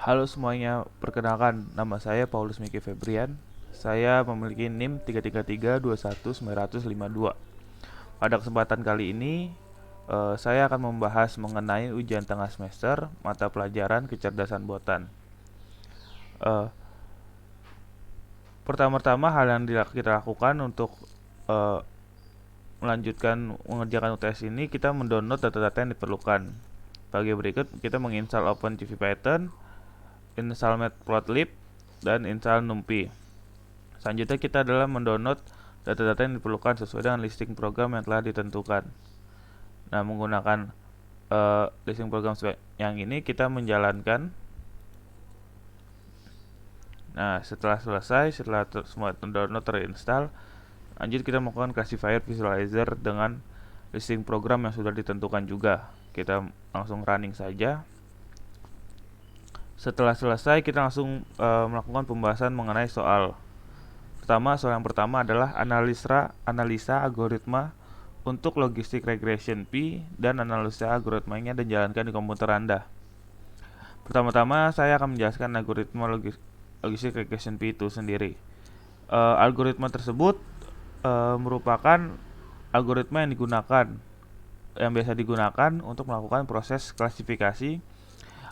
Halo semuanya, perkenalkan nama saya Paulus Miki Febrian. Saya memiliki NIM 333219052. Pada kesempatan kali ini, saya akan membahas mengenai ujian tengah semester mata pelajaran kecerdasan buatan. Eh, Pertama-tama hal yang kita lakukan untuk eh, melanjutkan mengerjakan UTS ini, kita mendownload data-data yang diperlukan. Bagi berikut, kita menginstal OpenCV-Python, install Matplotlib, dan install NumPy. Selanjutnya kita adalah mendownload data-data yang diperlukan sesuai dengan listing program yang telah ditentukan. Nah, menggunakan listing program yang ini kita menjalankan. Nah, setelah selesai, setelah semua download terinstall, lanjut kita melakukan classifier visualizer dengan listing program yang sudah ditentukan juga. Kita langsung running saja. Setelah selesai, kita langsung melakukan pembahasan mengenai soal. Soal yang pertama adalah analisa algoritma untuk logistic regression P dan analisa algoritmanya dan jalankan di komputer Anda. Pertama-tama saya akan menjelaskan algoritma logistic regression P itu sendiri. Algoritma tersebut merupakan algoritma yang biasa digunakan untuk melakukan proses klasifikasi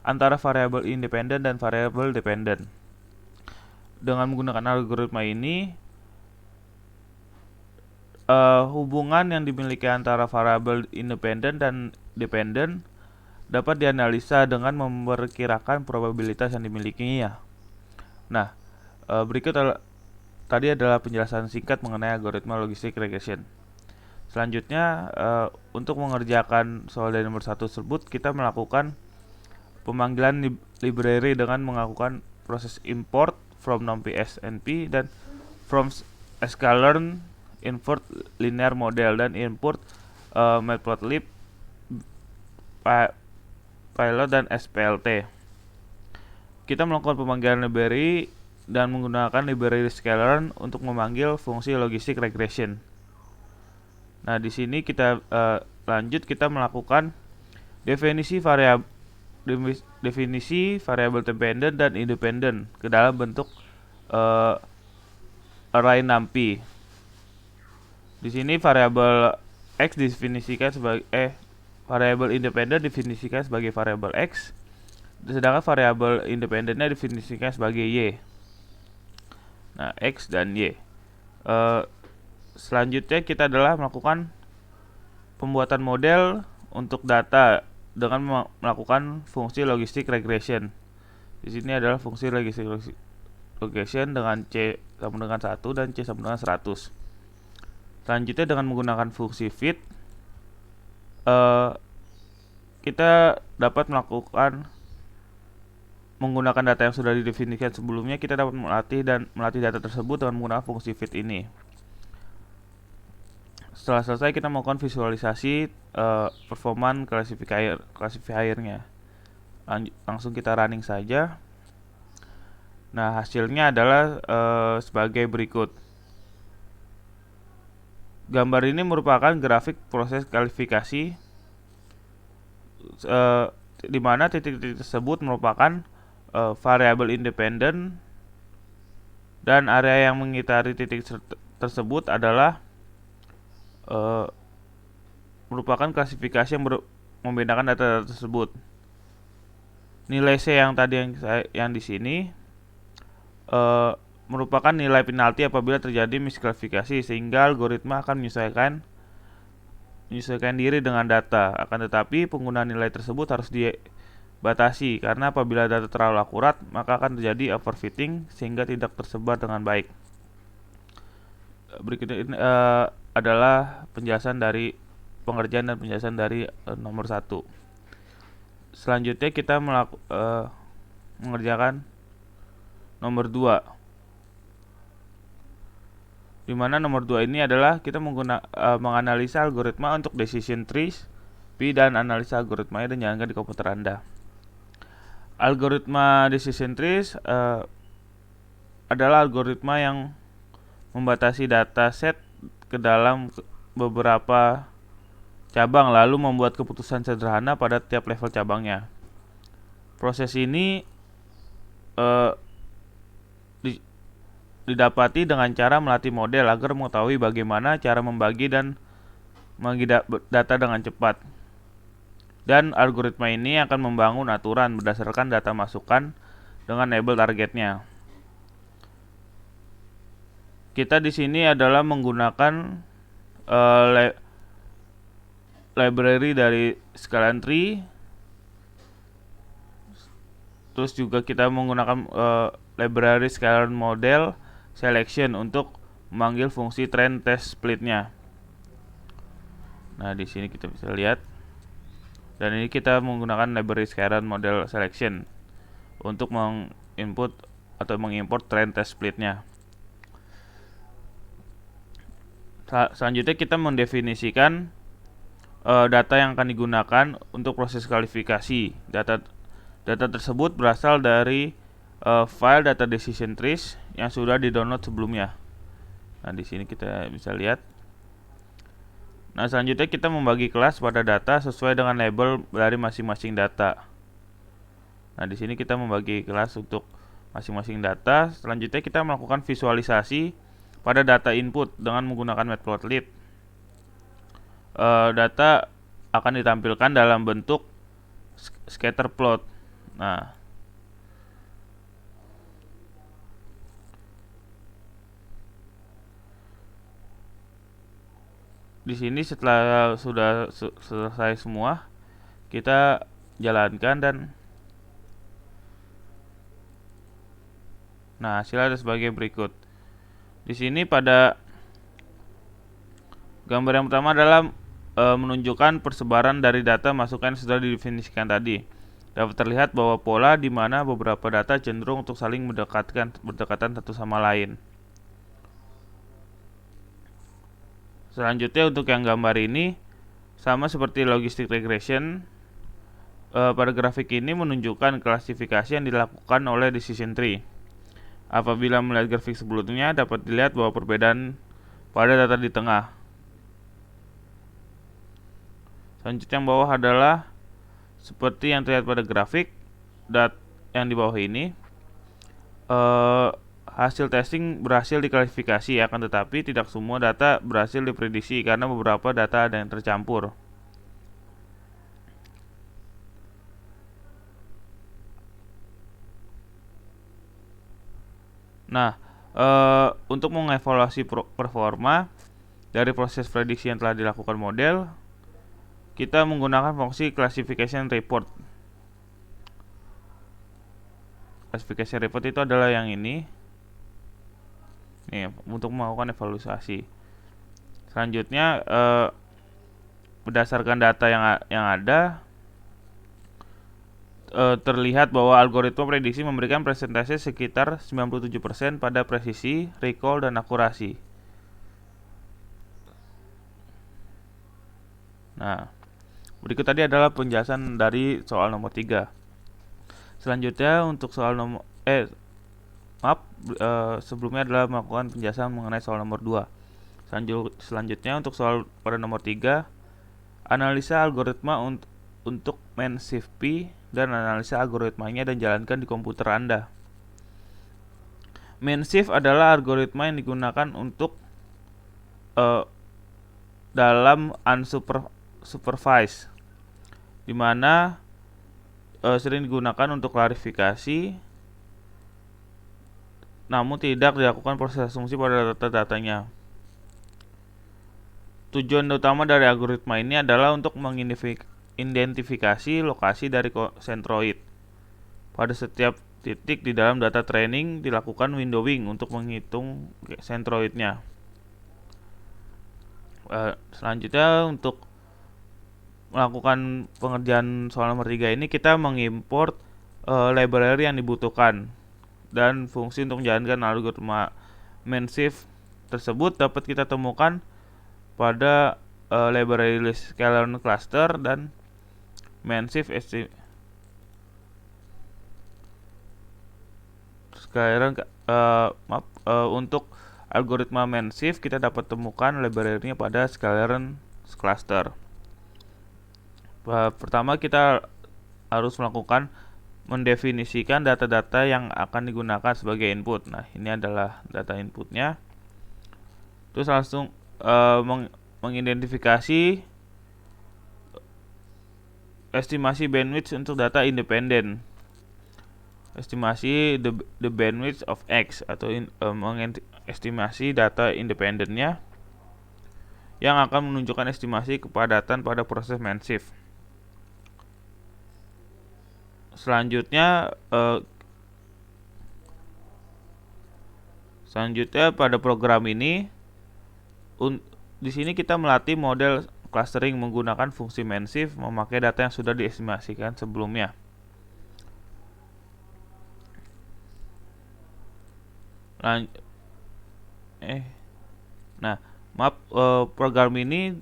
antara variabel independen dan variabel dependen. Dengan menggunakan algoritma ini, hubungan yang dimiliki antara variabel independen dan dependen dapat dianalisa dengan memperkirakan probabilitas yang dimilikinya. Nah, berikut tadi adalah penjelasan singkat mengenai algoritma logistic regression. Selanjutnya, untuk mengerjakan soal dari nomor 1 tersebut, kita melakukan pemanggilan library dengan melakukan proses import from numpy snp dan from sklearn import linear model dan import matplotlib pilot dan splt. Kita melakukan pemanggilan library dan menggunakan library sklearn untuk memanggil fungsi logistic regression. Nah, di sini kita lanjut kita melakukan definisi variabel dependent dan independent ke dalam bentuk array numpy. Di sini variabel x didefinisikan sebagai variabel independen definisikan sebagai variabel x, sedangkan variabel independennya definisikan sebagai y. Nah, x dan y. Selanjutnya kita adalah melakukan pembuatan model untuk data dengan melakukan fungsi logistic regression. Di sini adalah fungsi logistic regression dengan c sama dengan 1 dan c sama dengan 100. Selanjutnya dengan menggunakan fungsi fit, kita dapat menggunakan data yang sudah didefinisikan sebelumnya. Kita dapat melatih data tersebut dengan menggunakan fungsi fit ini. Setelah selesai kita melakukan visualisasi performan classifiernya. Langsung kita running saja. Nah, hasilnya adalah sebagai berikut. Gambar ini merupakan grafik proses kualifikasi di mana titik-titik tersebut merupakan variabel independen dan area yang mengitari titik tersebut adalah merupakan klasifikasi yang membedakan data tersebut. Nilai C yang tadi yang di sini merupakan nilai penalti apabila terjadi misklasifikasi, sehingga algoritma akan menyesuaikan diri dengan data. Akan tetapi penggunaan nilai tersebut harus dibatasi karena apabila data terlalu akurat maka akan terjadi overfitting sehingga tidak tersebar dengan baik. Berikut ini adalah penjelasan dari pengerjaan dan penjelasan dari nomor 1. Selanjutnya kita mengerjakan nomor 2, di mana nomor 2 ini adalah kita menganalisa algoritma untuk decision trees P dan analisa algoritmanya dan jalankan di komputer Anda. Algoritma decision trees adalah algoritma yang membatasi dataset ke dalam beberapa cabang lalu membuat keputusan sederhana pada tiap level cabangnya. Proses ini eh, di- didapati dengan cara melatih model agar mengetahui bagaimana cara membagi dan data dengan cepat. Dan algoritma ini akan membangun aturan berdasarkan data masukan dengan label targetnya. Kita di sini adalah menggunakan library dari Scalene Tree. Terus juga kita menggunakan library Scalene Model Selection untuk memanggil fungsi trend test splitnya. Nah, di sini kita bisa lihat. Dan ini kita menggunakan library Scalene Model Selection untuk menginput atau mengimport trend test splitnya. Selanjutnya kita mendefinisikan data yang akan digunakan untuk proses kualifikasi. Data tersebut berasal dari file data decision trees yang sudah di-download sebelumnya. Nah, di sini kita bisa lihat. Nah, selanjutnya kita membagi kelas pada data sesuai dengan label dari masing-masing data. Nah, di sini kita membagi kelas untuk masing-masing data. Selanjutnya kita melakukan visualisasi pada data input dengan menggunakan matplotlib. Data akan ditampilkan dalam bentuk scatter plot. Nah, di sini setelah sudah selesai semua, kita jalankan dan nah, hasilnya ada sebagai berikut. Di sini pada gambar yang pertama adalah menunjukkan persebaran dari data masukan yang sudah didefinisikan tadi. Dapat terlihat bahwa pola di mana beberapa data cenderung untuk saling berdekatan satu sama lain. Selanjutnya untuk yang gambar ini sama seperti logistic regression. Pada grafik ini menunjukkan klasifikasi yang dilakukan oleh decision tree. Apabila melihat grafik sebelumnya dapat dilihat bahwa perbedaan pada data di tengah. Selanjutnya yang bawah adalah seperti yang terlihat pada grafik yang di bawah ini. Hasil testing berhasil diklasifikasi, akan tetapi tidak semua data berhasil diprediksi karena beberapa data ada yang tercampur. Nah, untuk mengevaluasi performa dari proses prediksi yang telah dilakukan model, kita menggunakan fungsi classification report. Classification report itu adalah yang ini. Nih, untuk melakukan evaluasi. Selanjutnya, berdasarkan data yang ada, terlihat bahwa algoritma prediksi memberikan persentase sekitar 97% pada presisi, recall, dan akurasi. Nah, berikut tadi adalah penjelasan dari soal nomor 3. Selanjutnya untuk soal sebelumnya adalah melakukan penjelasan mengenai soal nomor 2. Selanjutnya untuk soal pada nomor 3, analisa algoritma untuk MENSIF P dan analisa algoritmanya dan jalankan di komputer Anda. MENSIF adalah algoritma yang digunakan untuk dalam unsupervised, di mana sering digunakan untuk klarifikasi, namun tidak dilakukan proses asumsi pada data-datanya. Tujuan utama dari algoritma ini adalah untuk mengidentifikasi lokasi dari sentroid. Pada setiap titik di dalam data training dilakukan windowing untuk menghitung sentroidnya. Selanjutnya untuk melakukan pengerjaan soal nomor 3 ini kita mengimport library yang dibutuhkan dan fungsi untuk menjalankan algoritma MENSIF tersebut dapat kita temukan pada library list Scalene cluster dan MENSIF untuk algoritma MENSIF kita dapat temukan library-nya pada Scalene cluster. Pertama kita harus melakukan mendefinisikan data-data yang akan digunakan sebagai input. Nah, ini adalah data inputnya. Terus langsung mengidentifikasi estimasi bandwidth untuk data independen. Estimasi the bandwidth of X atau mengestimasi data independennya yang akan menunjukkan estimasi kepadatan pada proses MENSIF. Selanjutnya pada program ini di sini kita melatih model clustering menggunakan fungsi MENSIF memakai data yang sudah diestimasikan sebelumnya. Program ini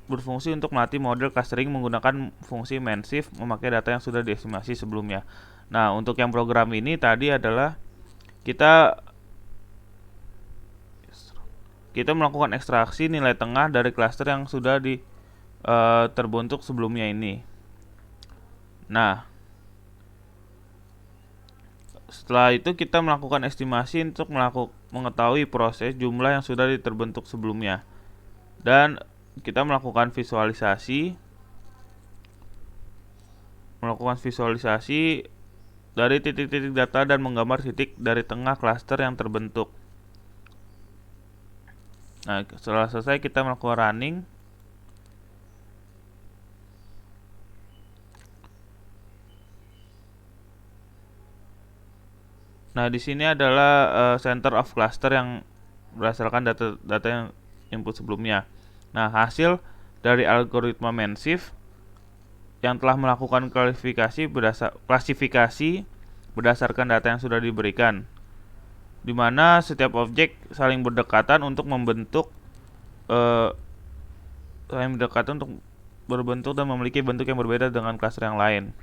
berfungsi untuk melatih model clustering menggunakan fungsi MENSIF memakai data yang sudah diestimasi sebelumnya. Nah, untuk yang program ini tadi adalah kita melakukan ekstraksi nilai tengah dari cluster yang sudah terbentuk sebelumnya ini. Nah, setelah itu kita melakukan estimasi untuk mengetahui proses jumlah yang sudah terbentuk sebelumnya. Dan kita melakukan visualisasi dari titik-titik data dan menggambar titik dari tengah klaster yang terbentuk. Nah, setelah selesai kita melakukan running. Nah, di sini adalah center of cluster yang berdasarkan data yang input sebelumnya. Nah, hasil dari algoritma MENSIF yang telah melakukan klasifikasi berdasarkan data yang sudah diberikan, di mana setiap objek saling berdekatan untuk berbentuk dan memiliki bentuk yang berbeda dengan klaster yang lain.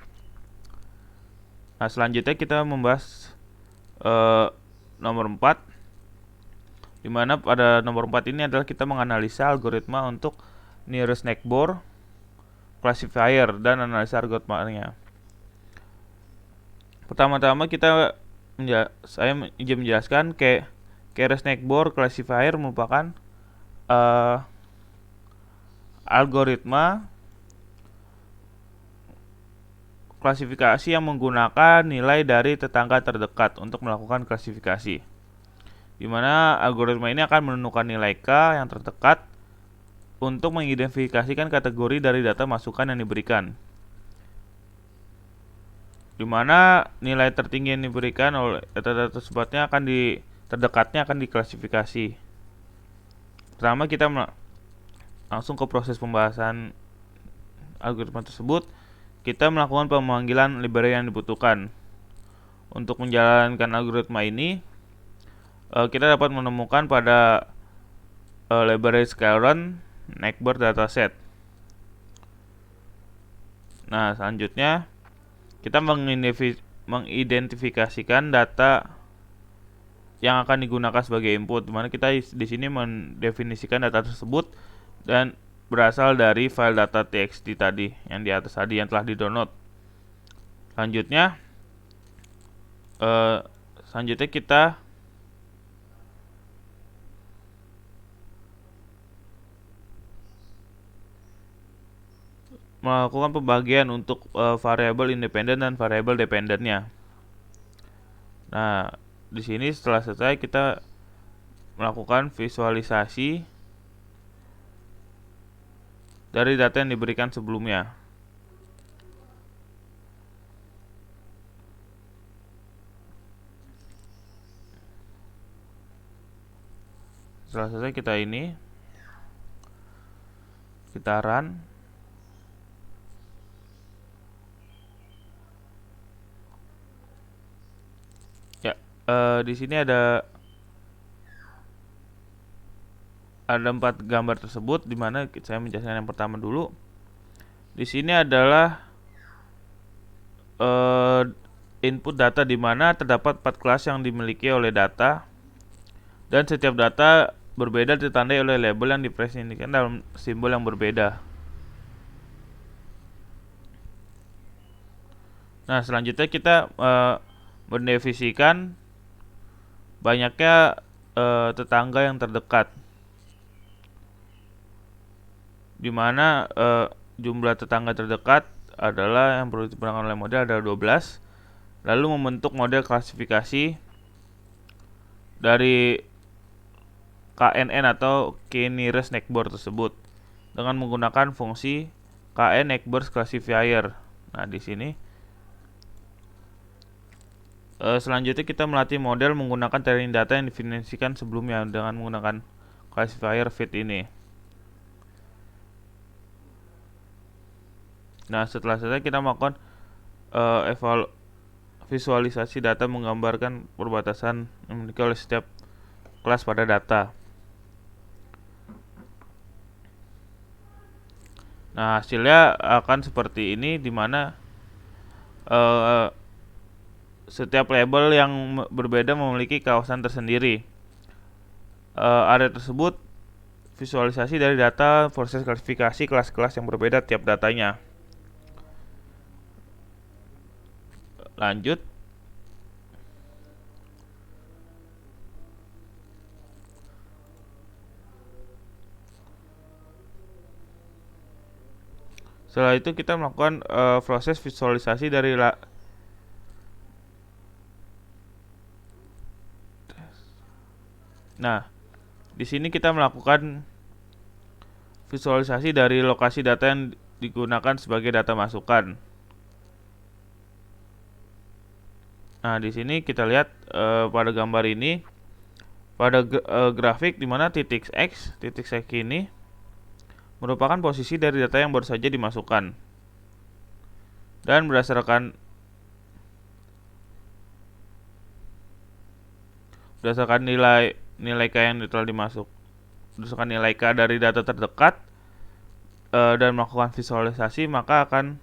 Nah, selanjutnya kita membahas nomor 4, di mana pada nomor 4 ini adalah kita menganalisa algoritma untuk nearest neighbor classifier dan analisa algoritmanya. Pertama-tama saya izin menjelaskan nearest neighbor classifier merupakan algoritma klasifikasi yang menggunakan nilai dari tetangga terdekat untuk melakukan klasifikasi, di mana algoritma ini akan menentukan nilai K yang terdekat untuk mengidentifikasikan kategori dari data masukan yang diberikan, di mana nilai tertinggi yang diberikan oleh data tersebutnya terdekatnya akan diklasifikasi. Pertama kita langsung ke proses pembahasan algoritma tersebut. Kita melakukan pemanggilan library yang dibutuhkan. Untuk menjalankan algoritma ini, kita dapat menemukan pada library Skleron neighbor dataset. Nah, selanjutnya kita mengidentifikasikan data yang akan digunakan sebagai input, dimana kita di sini mendefinisikan data tersebut dan berasal dari file data txt tadi yang di atas tadi yang telah di-download. Selanjutnya kita melakukan pembagian untuk variabel independen dan variabel dependennya. Nah, di sini setelah selesai kita melakukan visualisasi dari data yang diberikan sebelumnya. Setelah selesai kita run. Ya, di sini ada 4 gambar tersebut, di mana saya menjelaskan yang pertama dulu. Di sini adalah input data, di mana terdapat 4 kelas yang dimiliki oleh data, dan setiap data berbeda ditandai oleh label yang dipresentasikan dalam simbol yang berbeda. Nah, selanjutnya kita mendefinisikan banyaknya tetangga yang terdekat, di mana jumlah tetangga terdekat adalah yang perlu diperhatikan oleh model adalah 12. Lalu membentuk model klasifikasi dari KNN atau Key Nearest Neighbor tersebut dengan menggunakan fungsi KN Neighbors Classifier. Nah, di sini selanjutnya kita melatih model menggunakan training data yang definisikan sebelumnya dengan menggunakan classifier fit ini. Nah, setelah selesai kita melakukan visualisasi data menggambarkan perbatasan yang dimiliki oleh setiap kelas pada data. Nah, hasilnya akan seperti ini, di mana setiap label yang berbeda memiliki kawasan tersendiri. Area tersebut visualisasi dari data proses klasifikasi kelas-kelas yang berbeda tiap datanya. Lanjut. Setelah itu kita melakukan proses visualisasi dari Nah, di sini kita melakukan visualisasi dari lokasi data yang digunakan sebagai data masukan. Nah, di sini kita lihat pada gambar ini, pada grafik di mana titik X ini merupakan posisi dari data yang baru saja dimasukkan. Dan berdasarkan nilai K yang telah dimasuk, berdasarkan nilai K dari data terdekat dan melakukan visualisasi, maka akan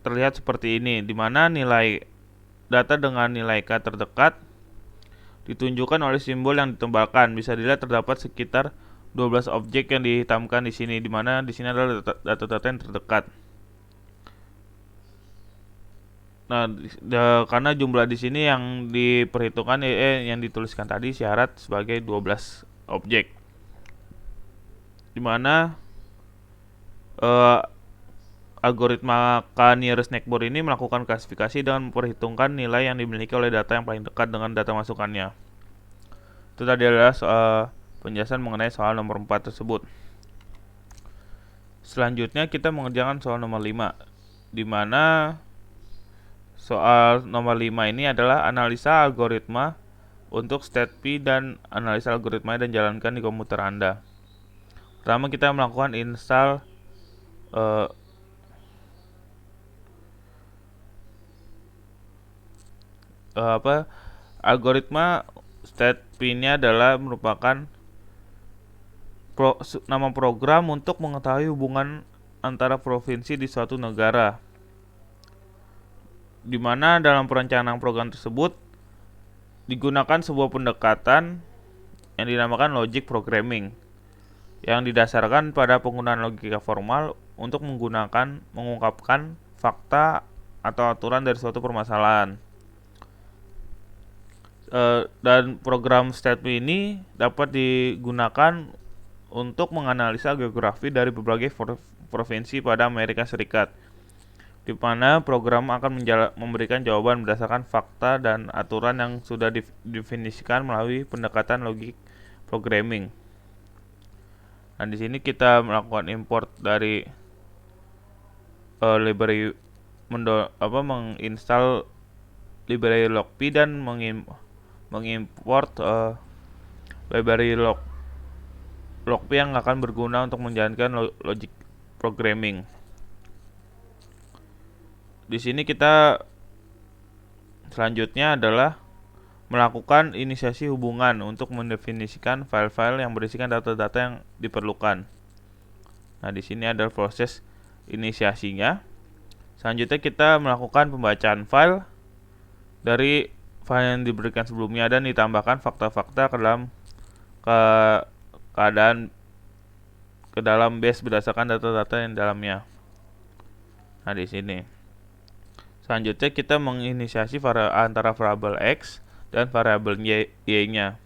terlihat seperti ini, di mana nilai data dengan nilai K terdekat ditunjukkan oleh simbol yang ditembalkan. Bisa dilihat terdapat sekitar 12 objek yang dihitamkan di sini, di mana di sini adalah data-data yang terdekat. Nah, karena jumlah di sini yang diperhitungkan yang dituliskan tadi syarat sebagai 12 objek. Di mana algoritma K-Nearest Neighbor ini melakukan klasifikasi dan memperhitungkan nilai yang dimiliki oleh data yang paling dekat dengan data masukannya. Itu tadi adalah penjelasan mengenai soal nomor 4 tersebut. Selanjutnya kita mengerjakan soal nomor 5, di mana soal nomor 5 ini adalah analisa algoritma untuk state P dan analisa algoritma dan jalankan di komputer Anda. Pertama kita melakukan install algoritma state P-nya adalah merupakan nama program untuk mengetahui hubungan antara provinsi di suatu negara, di mana dalam perencanaan program tersebut digunakan sebuah pendekatan yang dinamakan logic programming yang didasarkan pada penggunaan logika formal untuk mengungkapkan fakta atau aturan dari suatu permasalahan. Dan program StateP ini dapat digunakan untuk menganalisa geografi dari berbagai provinsi pada Amerika Serikat, di mana program akan memberikan jawaban berdasarkan fakta dan aturan yang sudah didefinisikan melalui pendekatan logik programming. Nah, di sini kita melakukan import dari library menginstal library logp dan mengimport library logp yang akan berguna untuk menjalankan logic programming. Di sini kita selanjutnya adalah melakukan inisiasi hubungan untuk mendefinisikan file-file yang berisikan data-data yang diperlukan. Nah, di sini adalah proses inisiasinya. Selanjutnya kita melakukan pembacaan file dari file yang diberikan sebelumnya dan ditambahkan fakta-fakta ke dalam base berdasarkan data-data yang dalamnya. Nah, di sini Selanjutnya kita menginisiasi antara variabel X dan variabel Y-nya.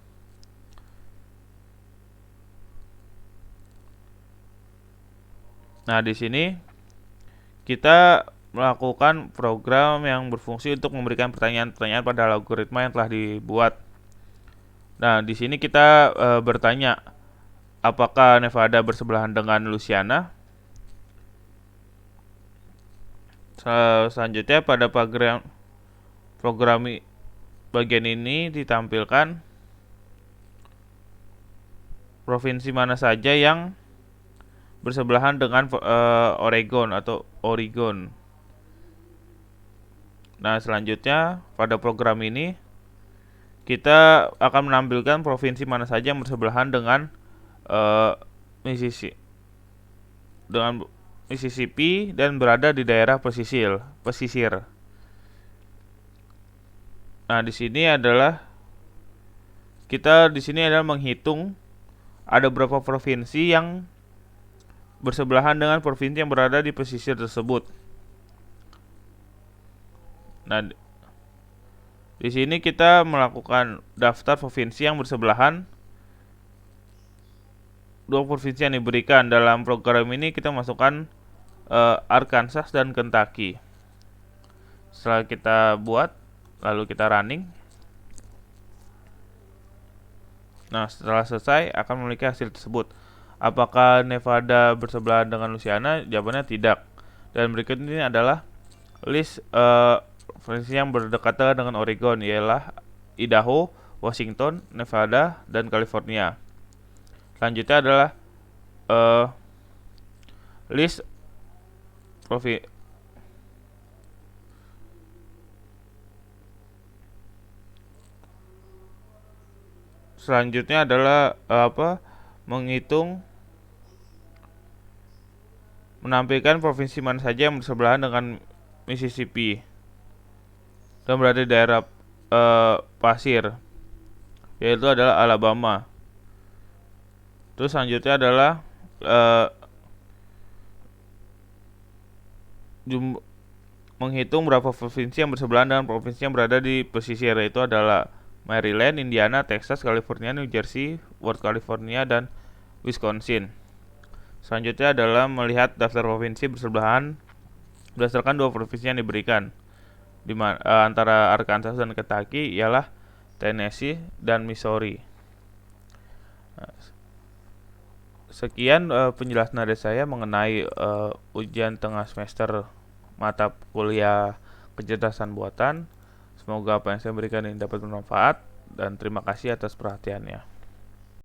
Nah, di sini kita melakukan program yang berfungsi untuk memberikan pertanyaan-pertanyaan pada algoritma yang telah dibuat. Nah, di sini kita bertanya, apakah Nevada bersebelahan dengan Louisiana? Selanjutnya pada program bagian ini ditampilkan provinsi mana saja yang bersebelahan dengan Oregon. Nah, selanjutnya pada program ini kita akan menampilkan provinsi mana saja yang bersebelahan dengan Mississippi dan berada di daerah pesisir. Nah, di sini adalah menghitung ada berapa provinsi yang bersebelahan dengan provinsi yang berada di pesisir tersebut. Nah, di sini kita melakukan daftar provinsi yang bersebelahan. Dua provinsi yang diberikan dalam program ini kita masukkan Arkansas dan Kentucky. Setelah kita buat, lalu kita running. Nah, setelah selesai akan memiliki hasil tersebut. Apakah Nevada bersebelahan dengan Louisiana? Jawabannya tidak. Dan berikut ini adalah list provinsi yang berdekatan dengan Oregon, ialah Idaho, Washington, Nevada, dan California. Selanjutnya adalah list provinsi. Selanjutnya adalah menampilkan provinsi mana saja yang bersebelahan dengan Mississippi dan berada di daerah pasir, yaitu adalah Alabama. Terus selanjutnya adalah menghitung berapa provinsi yang bersebelahan dengan provinsi yang berada di pesisir, yaitu adalah Maryland, Indiana, Texas, California, New Jersey, West California, dan Wisconsin. Selanjutnya adalah melihat daftar provinsi bersebelahan berdasarkan dua provinsi yang diberikan, antara Arkansas dan Kentucky, ialah Tennessee dan Missouri. Sekian penjelasan dari saya mengenai ujian tengah semester mata kuliah kecerdasan buatan. Semoga apa yang saya berikan ini dapat bermanfaat, dan terima kasih atas perhatiannya.